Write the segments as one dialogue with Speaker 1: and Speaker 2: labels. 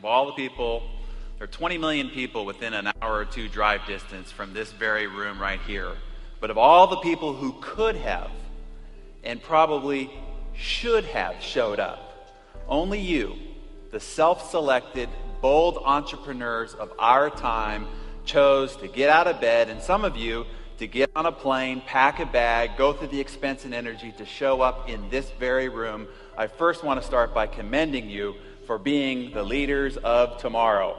Speaker 1: all the people, there are 20 million people within an hour or two drive distance from this very room right here. But of all the people who could have and probably should have showed up, only you, the self-selected, bold entrepreneurs of our time, chose to get out of bed, and some of you to get on a plane, pack a bag, go through the expense and energy to show up in this very room. I first want to start by commending you for being the leaders of tomorrow.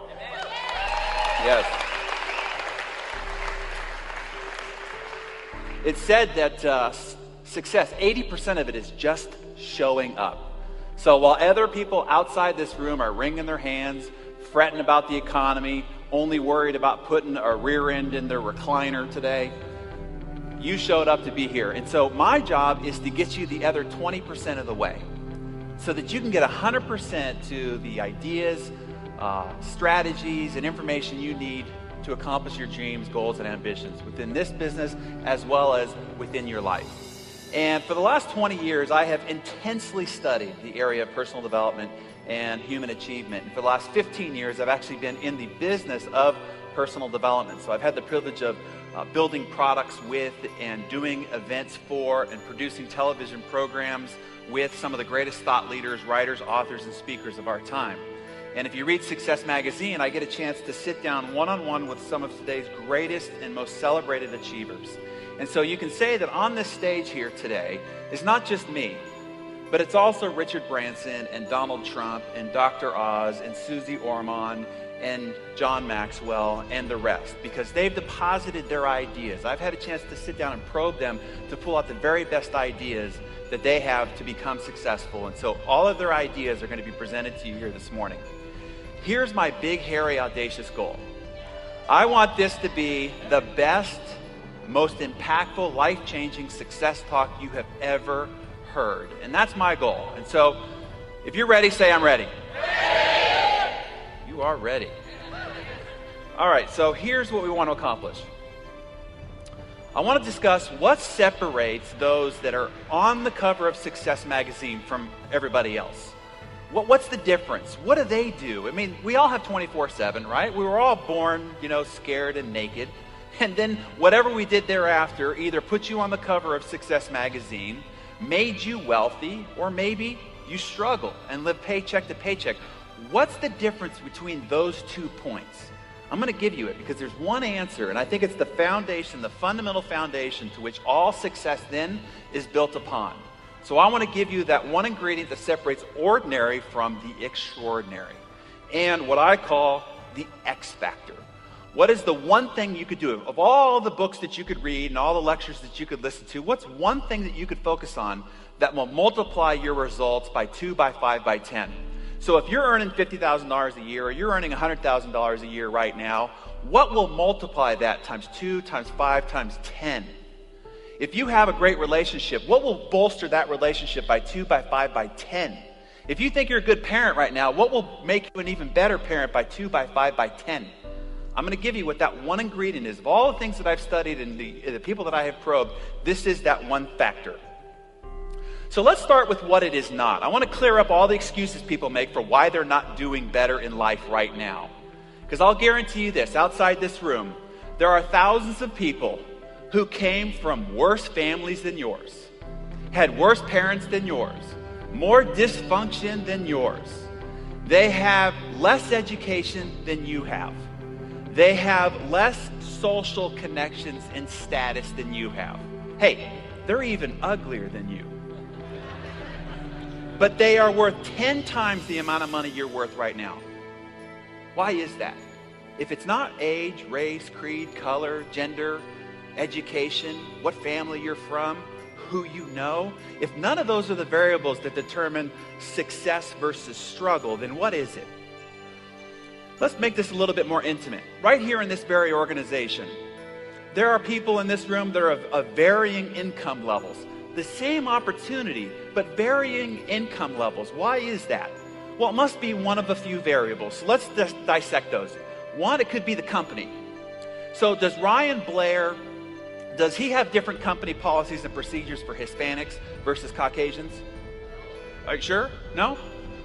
Speaker 1: Yes. It's said that success, 80% of it is just showing up. So while other people outside this room are wringing their hands, fretting about the economy, only worried about putting a rear end in their recliner today, you showed up to be here. And so my job is to get you the other 20% of the way so that you can get 100% to the ideas, strategies, and information you need to accomplish your dreams, goals, and ambitions within this business as well as within your life. And for the last 20 years, I have intensely studied the area of personal development and human achievement. And for the last 15 years, I've actually been in the business of personal development. So I've had the privilege of building products with and doing events for and producing television programs with some of the greatest thought leaders, writers, authors, and speakers of our time. And if you read Success Magazine, I get a chance to sit down one-on-one with some of today's greatest and most celebrated achievers. And so you can say that on this stage here today is not just me, but it's also Richard Branson and Donald Trump and Dr. Oz and Susie Orman and John Maxwell and the rest, because they've deposited their ideas. I've had a chance to sit down and probe them to pull out the very best ideas that they have to become successful. And so all of their ideas are going to be presented to you here this morning. Here's my big, hairy, audacious goal. I want this to be the best, most impactful, life-changing success talk you have ever heard. And that's my goal. And so if you're ready, say I'm ready. You are ready. All right, so here's what we want to accomplish. I want to discuss what separates those that are on the cover of Success Magazine from everybody else. What's the difference? What do they do? I mean, we all have 24/7, right? We were all born, scared and naked. And then whatever we did thereafter either put you on the cover of Success Magazine, made you wealthy, or maybe you struggle and live paycheck to paycheck. What's the difference between those 2 points? I'm going to give you it because there's one answer, and I think it's the foundation, the fundamental foundation to which all success then is built upon. So I want to give you that one ingredient that separates ordinary from the extraordinary, and what I call the X factor. What is the one thing you could do? Of all the books that you could read and all the lectures that you could listen to, what's one thing that you could focus on that will multiply your results by 2, by 5, by 10? So if you're earning $50,000 a year or you're earning $100,000 a year right now, what will multiply that times 2, times 5, times 10? If you have a great relationship, what will bolster that relationship by 2, by 5, by 10? If you think you're a good parent right now, what will make you an even better parent by 2, by 5, by 10? I'm going to give you what that one ingredient is. Of all the things that I've studied and the people that I have probed, this is that one factor. So let's start with what it is not. I want to clear up all the excuses people make for why they're not doing better in life right now. Because I'll guarantee you this, outside this room, there are thousands of people who came from worse families than yours, had worse parents than yours, more dysfunction than yours. They have less education than you have. They have less social connections and status than you have. Hey, they're even uglier than you. But they are worth 10 times the amount of money you're worth right now. Why is that? If it's not age, race, creed, color, gender, education, what family you're from, who you know, if none of those are the variables that determine success versus struggle, then what is it? Let's make this a little bit more intimate. Right here in this very organization, there are people in this room that are of varying income levels. The same opportunity, but varying income levels. Why is that? Well, it must be one of a few variables. So let's dissect those. One, it could be the company. So does Ryan Blair, does he have different company policies and procedures for Hispanics versus Caucasians? Are you sure? No?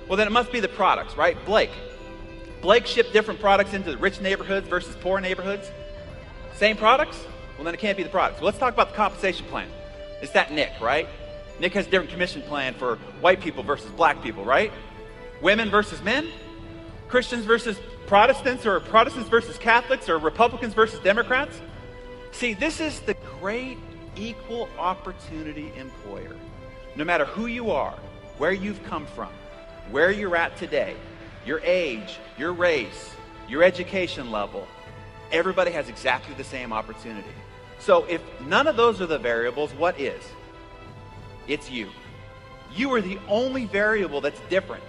Speaker 1: Well, then it must be the products, right? Blake, Blake ship different products into the rich neighborhoods versus poor neighborhoods? Same products? Well, then it can't be the products. Well, let's talk about the compensation plan. It's that Nick, right? Nick has a different commission plan for white people versus black people, right? Women versus men? Christians versus Protestants, or Protestants versus Catholics, or Republicans versus Democrats? See, this is the great equal opportunity employer. No matter who you are, where you've come from, where you're at today, your age, your race, your education level, everybody has exactly the same opportunity. So if none of those are the variables, what is? It's you. You are the only variable that's different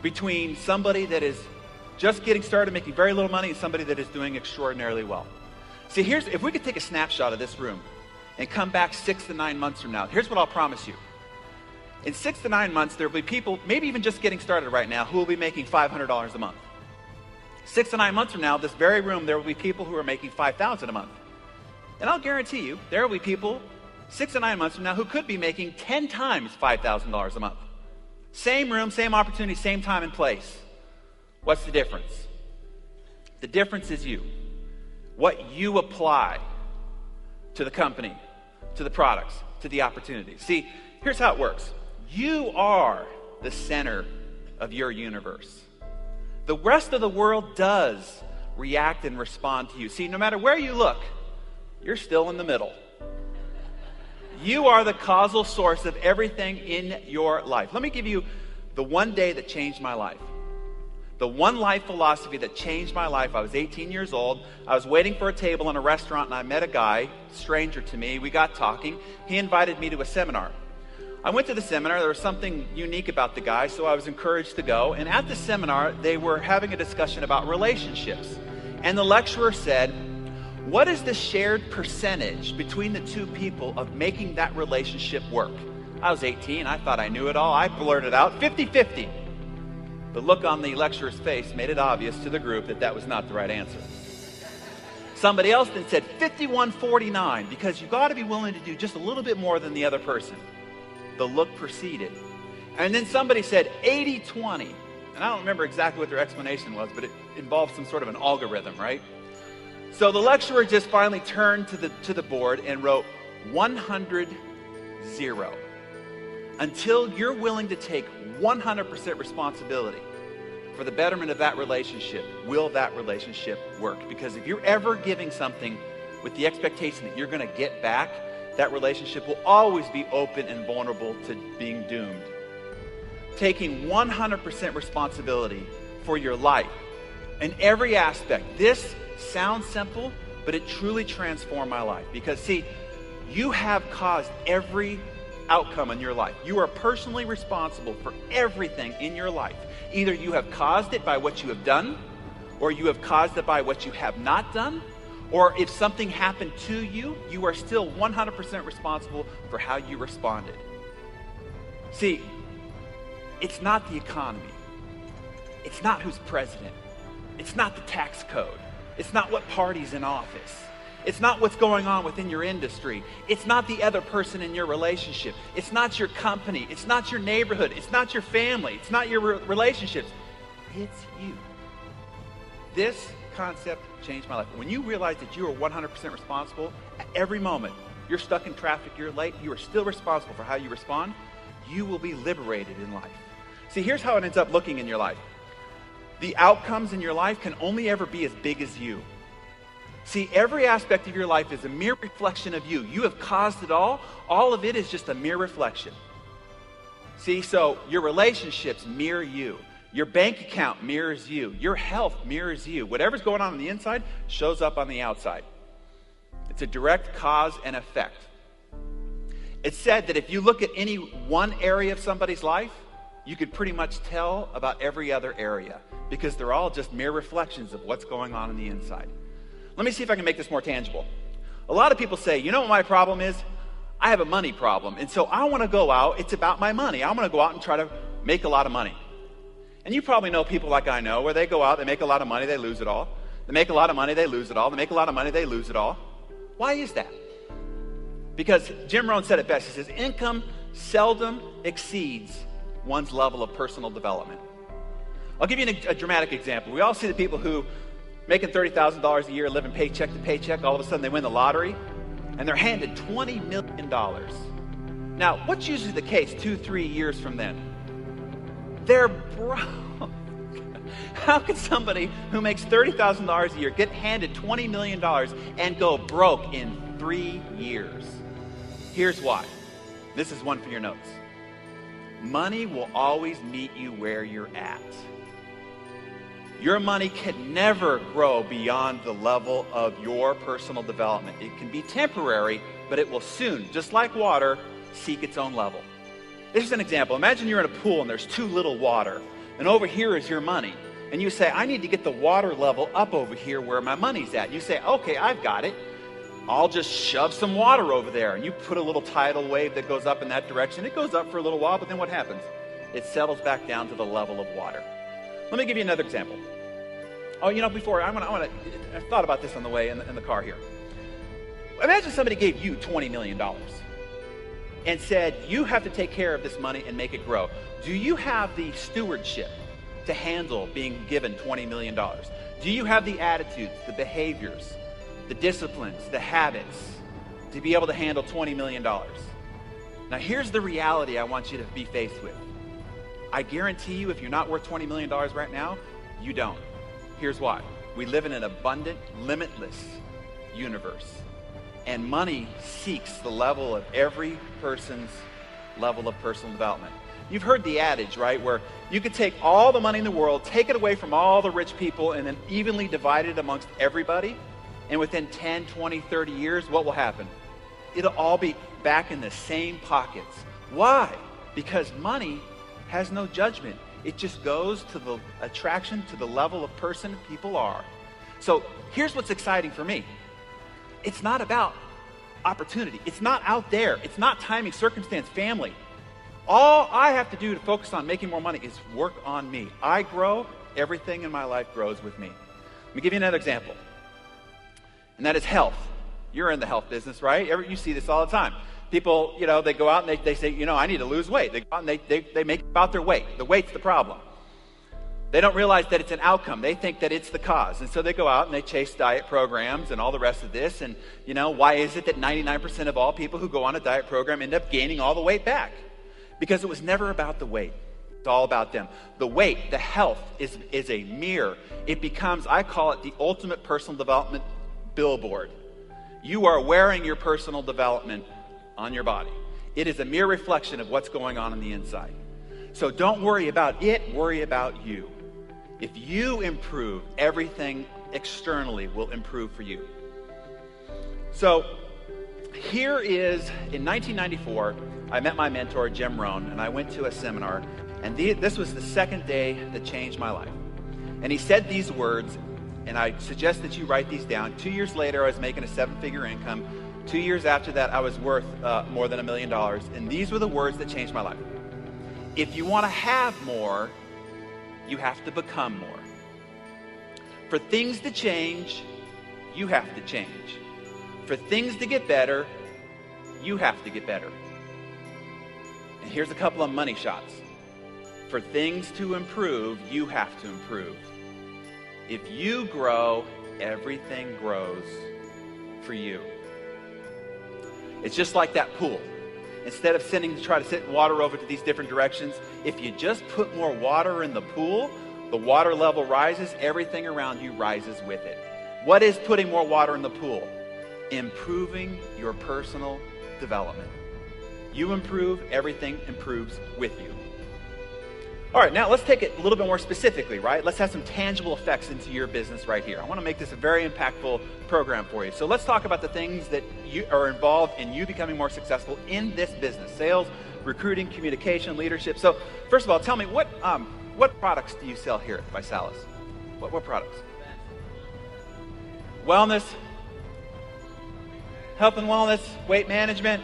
Speaker 1: between somebody that is just getting started making very little money and somebody that is doing extraordinarily well. See, if we could take a snapshot of this room and come back 6 to 9 months from now, here's what I'll promise you. In 6 to 9 months, there will be people, maybe even just getting started right now, who will be making $500 a month. 6 to 9 months from now, this very room, there will be people who are making $5,000 a month. And I'll guarantee you, there will be people 6 to 9 months from now who could be making 10 times $5,000 a month. Same room, same opportunity, same time and place. What's the difference? The difference is you. What you apply to the company, to the products, to the opportunities. See, here's how it works. You are the center of your universe. The rest of the world does react and respond to you. See, no matter where you look, you're still in the middle. You are the causal source of everything in your life. Let me give you the one day that changed my life. The one life philosophy that changed my life. I was 18 years old. I was waiting for a table in a restaurant, and I met a guy, stranger to me. We got talking. He invited me to a seminar. I went to the seminar. There was something unique about the guy, so I was encouraged to go. And at the seminar, they were having a discussion about relationships. And the lecturer said, what is the shared percentage between the two people of making that relationship work? I was 18. I thought I knew it all. I blurted out 50-50. The look on the lecturer's face made it obvious to the group that that was not the right answer. Somebody else then said 51-49, because you got to be willing to do just a little bit more than the other person. The look proceeded. And then somebody said 80-20. And I don't remember exactly what their explanation was, but it involved some sort of an algorithm, right? So the lecturer just finally turned to the board and wrote 100-0. Until you're willing to take 100% responsibility for the betterment of that relationship, will that relationship work? Because if you're ever giving something with the expectation that you're going to get back, that relationship will always be open and vulnerable to being doomed. Taking 100% responsibility for your life in every aspect. This sounds simple, but it truly transformed my life. Because see, you have caused every outcome in your life. You are personally responsible for everything in your life. Either you have caused it by what you have done, or you have caused it by what you have not done, or if something happened to you, you are still 100% responsible for how you responded. See, it's not the economy. It's not who's president. It's not the tax code. It's not what party's in office. It's not what's going on within your industry. It's not the other person in your relationship. It's not your company. It's not your neighborhood. It's not your family. It's not your relationships. It's you. This concept changed my life. When you realize that you are 100% responsible at every moment, you're stuck in traffic, you're late, you are still responsible for how you respond, you will be liberated in life. See, here's how it ends up looking in your life. The outcomes in your life can only ever be as big as you. See, every aspect of your life is a mere reflection of you. You have caused it all. All of it is just a mere reflection. See, so your relationships mirror you. Your bank account mirrors you. Your health mirrors you. Whatever's going on the inside shows up on the outside. It's a direct cause and effect. It's said that if you look at any one area of somebody's life, you could pretty much tell about every other area, because they're all just mere reflections of what's going on the inside. Let me see if I can make this more tangible. A lot of people say, you know what my problem is? I have a money problem. And so I want to go out. It's about my money. I want to go out and try to make a lot of money. And you probably know people like I know, where they go out, they make a lot of money, they lose it all. They make a lot of money, they lose it all. They make a lot of money, they lose it all. Why is that? Because Jim Rohn said it best. He says, income seldom exceeds one's level of personal development. I'll give you a dramatic example. We all see the people who making $30,000 a year, living paycheck to paycheck, all of a sudden they win the lottery, and they're handed $20 million. Now, what's usually the case 2-3 years from then? They're broke. How can somebody who makes $30,000 a year get handed $20 million and go broke in 3 years? Here's why. This is one for your notes. Money will always meet you where you're at. Your money can never grow beyond the level of your personal development. It can be temporary, but it will soon, just like water, seek its own level. This is an example. Imagine you're in a pool and there's too little water, and over here is your money. And you say, I need to get the water level up over here where my money's at. You say, okay, I've got it. I'll just shove some water over there. And you put a little tidal wave that goes up in that direction. It goes up for a little while, but then what happens? It settles back down to the level of water. Let me give you another example. Oh, before, I thought about this on the way in the car here. Imagine somebody gave you $20 million and said, you have to take care of this money and make it grow. Do you have the stewardship to handle being given $20 million? Do you have the attitudes, the behaviors, the disciplines, the habits to be able to handle $20 million? Now, here's the reality I want you to be faced with. I guarantee you, if you're not worth $20 million right now, you don't. Here's why. We live in an abundant, limitless universe. And money seeks the level of every person's level of personal development. You've heard the adage, right, where you could take all the money in the world, take it away from all the rich people, and then evenly divide it amongst everybody. And within 10, 20, 30 years, what will happen? It'll all be back in the same pockets. Why? Because money has no judgment. It just goes to the attraction, to the level of person people are. So here's what's exciting for me. It's not about opportunity. It's not out there. It's not timing, circumstance, family. All I have to do to focus on making more money is work on me. I grow, everything in my life grows with me. Let me give you another example, and that is health. You're in the health business, right? You see this all the time. People, they go out and they say, I need to lose weight. They go out and they make it about their weight. The weight's the problem. They don't realize that it's an outcome. They think that it's the cause. And so they go out and they chase diet programs and all the rest of this. And, why is it that 99% of all people who go on a diet program end up gaining all the weight back? Because it was never about the weight. It's all about them. The weight, the health is a mirror. It becomes, I call it the ultimate personal development billboard. You are wearing your personal development on your body. It is a mere reflection of what's going on the inside. So don't worry about it, worry about you. If you improve, everything externally will improve for you. So here is, in 1994, I met my mentor, Jim Rohn, and I went to a seminar, and this was the second day that changed my life. And he said these words, and I suggest that you write these down. 2 years later, I was making a 7-figure income. 2 years after that, I was worth more than $1 million. And these were the words that changed my life. If you want to have more, you have to become more. For things to change, you have to change. For things to get better, you have to get better. And here's a couple of money shots. For things to improve, you have to improve. If you grow, everything grows for you. It's just like that pool. Instead of sending to try to send water over to these different directions, if you just put more water in the pool, the water level rises, everything around you rises with it. What is putting more water in the pool? Improving your personal development. You improve, everything improves with you. All right, now let's take it a little bit more specifically, right? Let's have some tangible effects into your business right here. I want to make this a very impactful program for you. So let's talk about the things that you are involved in you becoming more successful in this business: sales, recruiting, communication, leadership. So first of all, tell me, what products do you sell here at Visalis? What products? Wellness, health and wellness, weight management,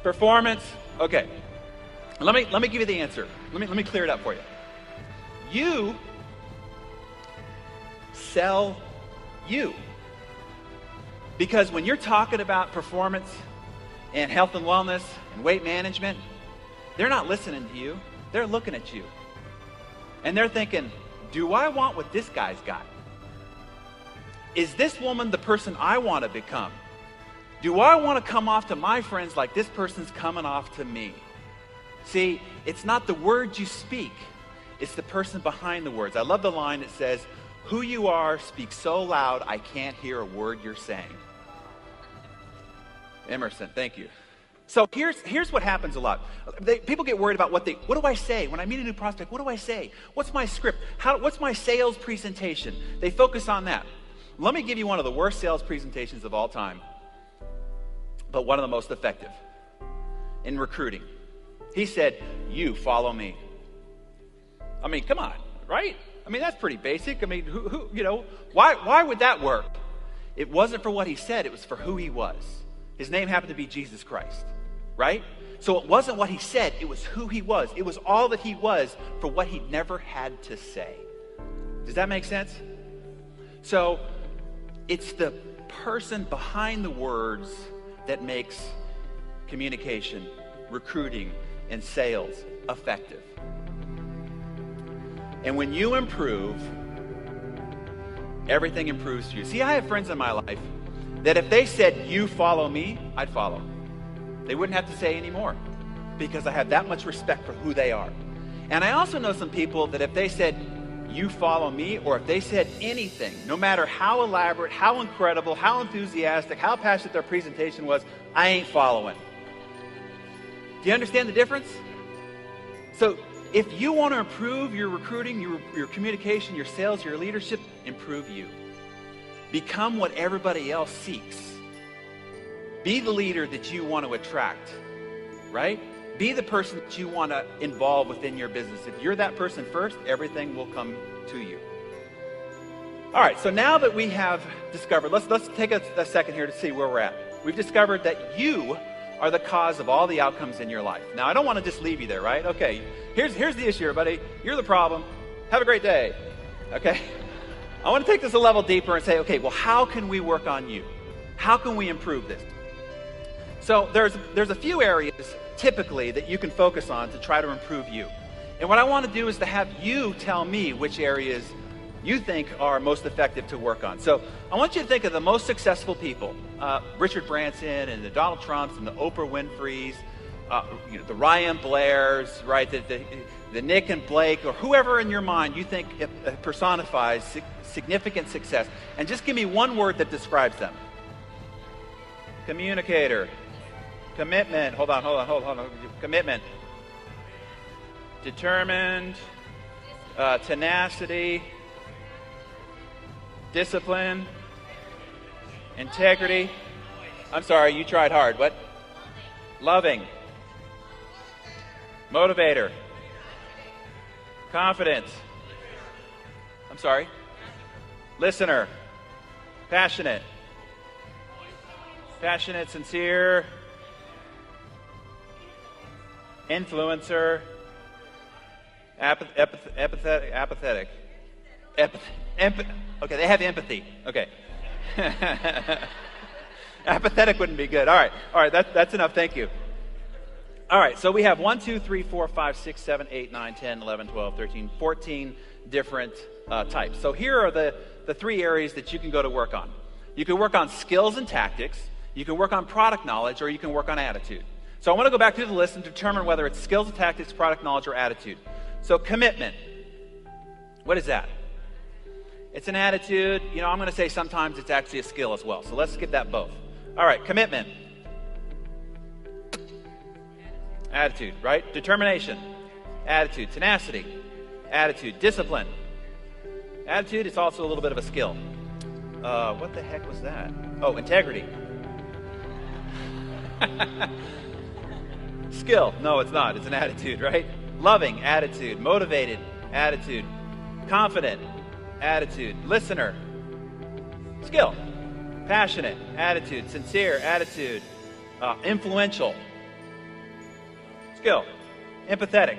Speaker 1: performance. Okay. Let me give you the answer. Let me clear it up for you. You sell you. Because when you're talking about performance and health and wellness and weight management, they're not listening to you. They're looking at you. And they're thinking, do I want what this guy's got? Is this woman the person I want to become? Do I want to come off to my friends like this person's coming off to me? See, it's not the words you speak, it's the person behind the words. I love the line that says, who you are speaks so loud I can't hear a word you're saying. Emerson, thank you. So here's what happens a lot. People get worried about what do I say? When I meet a new prospect, what do I say? What's my script? What's my sales presentation? They focus on that. Let me give you one of the worst sales presentations of all time, but one of the most effective in recruiting. He said, you follow me. I mean, come on, right? I mean, that's pretty basic. I mean, why would that work? It wasn't for what he said, it was for who he was. His name happened to be Jesus Christ, right? So it wasn't what he said, it was who he was. It was all that he was for what he never had to say. Does that make sense? So it's the person behind the words that makes communication, recruiting, and sales effective. And when you improve, everything improves for you. See, I have friends in my life that if they said, you follow me, I'd follow. They wouldn't have to say any more because I have that much respect for who they are. And I also know some people that if they said, you follow me, or if they said anything, no matter how elaborate, how incredible, how enthusiastic, how passionate their presentation was, I ain't following. Do you understand the difference? So if you want to improve your recruiting, your communication, your sales, your leadership, improve you. Become what everybody else seeks. Be the leader that you want to attract, right? Be the person that you want to involve within your business. If you're that person first, everything will come to you. All right, so now that we have discovered, let's take a second here to see where we're at. We've discovered that you are the cause of all the outcomes in your life. Now, I don't want to just leave you there, right? Okay, here's the issue, everybody. You're the problem. Have a great day, okay? I want to take this a level deeper and say, okay, well, how can we work on you? How can we improve this? So there's a few areas typically that you can focus on to try to improve you. And what I want to do is to have you tell me which areas you think are most effective to work on. So I want you to think of the most successful people, Richard Branson and the Donald Trumps and the Oprah Winfreys, the Ryan Blairs, right? The Nick and Blake, or whoever in your mind you think personifies significant success. And just give me one word that describes them. Communicator. Commitment. Hold on. Commitment. Determined. Tenacity. Discipline. Integrity. I'm sorry, you tried hard. What? Loving. Motivator. Confidence. I'm sorry. Listener. Passionate. Passionate, sincere. Influencer. Apathetic. Okay, they have empathy. Okay. Apathetic wouldn't be good. All right, that's enough. Thank you. All right, so we have 1, 2, 3, 4, 5, 6, 7, 8, 9, 10, 11, 12, 13, 14 different types. So here are the three areas that you can go to work on. You can work on skills and tactics, you can work on product knowledge, or you can work on attitude. So I want to go back through the list and determine whether it's skills and tactics, product knowledge, or attitude. So commitment. What is that? It's an attitude. I'm going to say sometimes it's actually a skill as well. So let's give that both. All right, commitment. Attitude, right? Determination. Attitude. Tenacity. Attitude. Discipline. Attitude is also a little bit of a skill. What the heck was that? Oh, integrity. Skill. No, it's not. It's an attitude, right? Loving. Attitude. Motivated. Attitude. Confident. Attitude. Listener. Skill. Passionate. Attitude. Sincere. Attitude. Influential. Skill. Empathetic.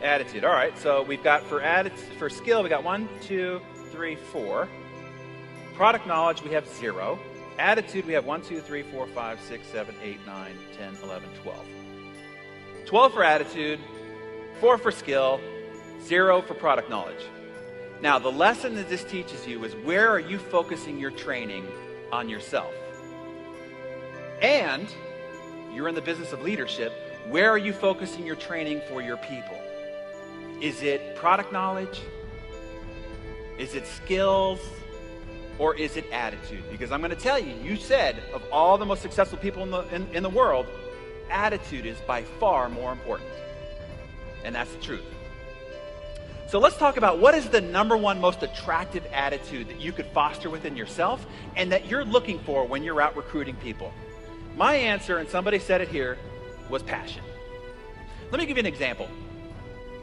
Speaker 1: Attitude. All right, so we've got for skill, we got 1, 2, 3, 4. Product knowledge, we have 0. Attitude, we have 1, 2, 3, 4, 5, 6, 7, 8, 9, 10, 11, 12. 12 for attitude, 4 for skill, 0 for product knowledge. Now, the lesson that this teaches you is, where are you focusing your training on yourself? And you're in the business of leadership. Where are you focusing your training for your people? Is it product knowledge? Is it skills? Or is it attitude? Because I'm going to tell you, you said of all the most successful people in the world, attitude is by far more important. And that's the truth. So let's talk about, what is the number one most attractive attitude that you could foster within yourself and that you're looking for when you're out recruiting people? My answer, and somebody said it here, was passion. Let me give you an example.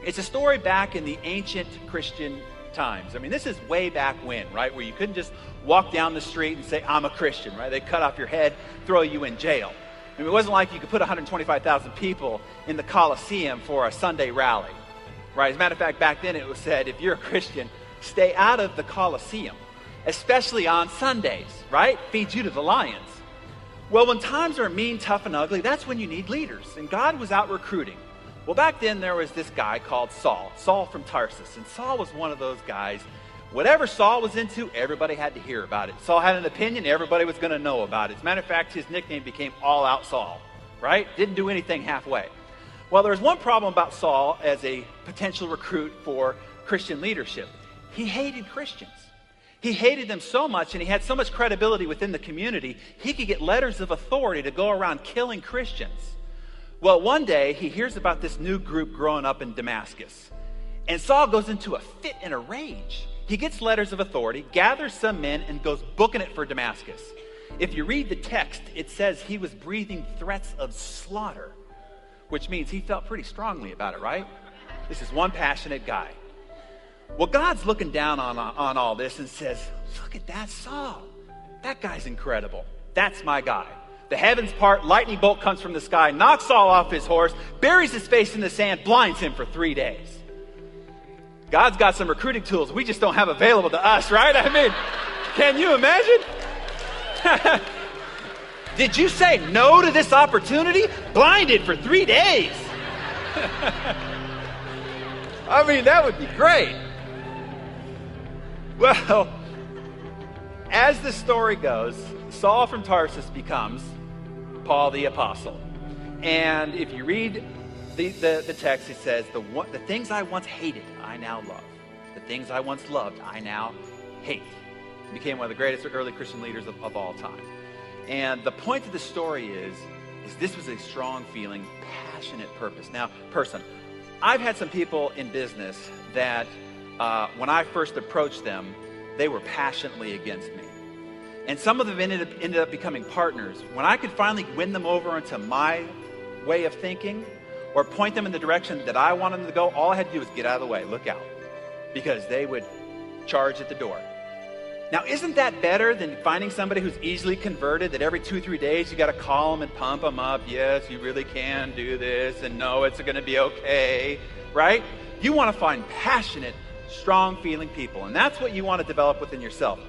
Speaker 1: It's a story back in the ancient Christian times. I mean, this is way back when, right? Where you couldn't just walk down the street and say, I'm a Christian, right? They cut off your head, throw you in jail. I mean, it wasn't like you could put 125,000 people in the Colosseum for a Sunday rally, right? As a matter of fact, back then it was said, if you're a Christian, stay out of the Colosseum, especially on Sundays, right? Feed you to the lions. Well, when times are mean, tough, and ugly, that's when you need leaders. And God was out recruiting. Well, back then there was this guy called Saul from Tarsus. And Saul was one of those guys, whatever Saul was into, everybody had to hear about it. Saul had an opinion, everybody was going to know about it. As a matter of fact, his nickname became All Out Saul, right? Didn't do anything halfway. Well, there was one problem about Saul as a potential recruit for Christian leadership. He hated Christians. He hated them so much, and he had so much credibility within the community, he could get letters of authority to go around killing Christians. Well, one day, he hears about this new group growing up in Damascus. And Saul goes into a fit and a rage. He gets letters of authority, gathers some men, and goes booking it for Damascus. If you read the text, it says he was breathing threats of slaughter, which means he felt pretty strongly about it, right? This is one passionate guy. Well, God's looking down on all this and says, look at that Saul. That guy's incredible. That's my guy. The heavens part, lightning bolt comes from the sky, knocks Saul off his horse, buries his face in the sand, blinds him for 3 days. God's got some recruiting tools we just don't have available to us, right? I mean, can you imagine? Did you say no to this opportunity? Blinded for 3 days. I mean, that would be great. Well, as the story goes, Saul from Tarsus becomes Paul the Apostle. And if you read the text, it says, the things I once hated, I now love. The things I once loved, I now hate. He became one of the greatest early Christian leaders of all time. And the point of the story is this was a strong feeling, passionate person. I've had some people in business that when I first approached them, they were passionately against me. And some of them ended up becoming partners. When I could finally win them over into my way of thinking or point them in the direction that I wanted them to go, all I had to do was get out of the way, look out, because they would charge at the door. Now, isn't that better than finding somebody who's easily converted, that every 2-3 days you got to call them and pump them up? Yes, you really can do this, and no, it's going to be okay, right? You want to find passionate, strong-feeling people, and that's what you want to develop within yourself.